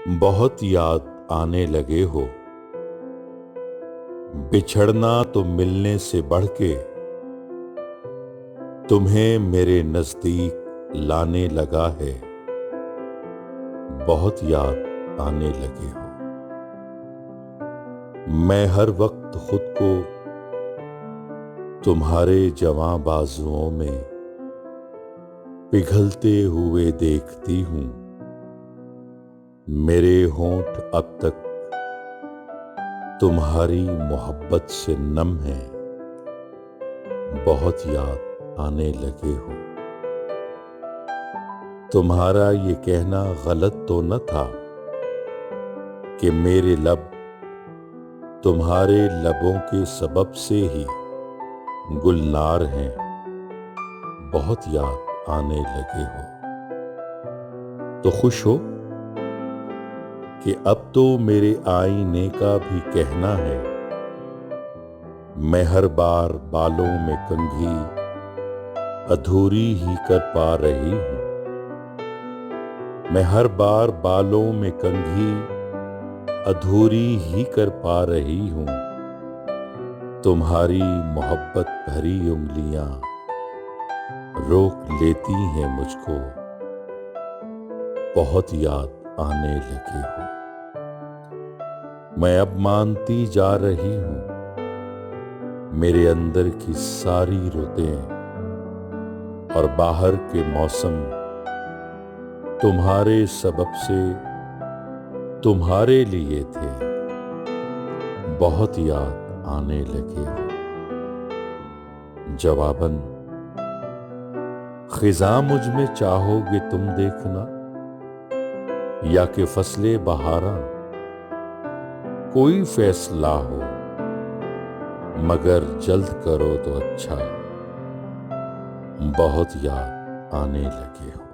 بہت یاد آنے لگے ہو، بچھڑنا تو ملنے سے بڑھ کے تمہیں میرے نزدیک لانے لگا ہے۔ بہت یاد آنے لگے ہو، میں ہر وقت خود کو تمہارے جواں بازوؤں میں پگھلتے ہوئے دیکھتی ہوں۔ میرے ہونٹ اب تک تمہاری محبت سے نم ہیں۔ بہت یاد آنے لگے ہو، تمہارا یہ کہنا غلط تو نہ تھا کہ میرے لب تمہارے لبوں کے سبب سے ہی گلنار ہیں۔ بہت یاد آنے لگے ہو، تو خوش ہو کہ اب تو میرے آئینے کا بھی کہنا ہے۔ میں ہر بار بالوں میں کنگھی ادھوری ہی کر پا رہی ہوں۔ میں ہر بار بالوں میں کنگھی ادھوری ہی کر پا رہی ہوں۔ تمہاری محبت بھری انگلیاں روک لیتی ہیں مجھ کو۔ بہت یاد آنے لگے ہو، میں اب مانتی جا رہی ہوں میرے اندر کی ساری رتیں اور باہر کے موسم تمہارے سبب سے تمہارے لیے تھے۔ بہت یاد آنے لگے ہو، جواباً خزاں مجھ میں چاہو گے تم دیکھنا، یا کہ فصل بہاراں کوئی فیصلہ ہو، مگر جلد کرو تو اچھا۔ بہت یاد آنے لگے ہو۔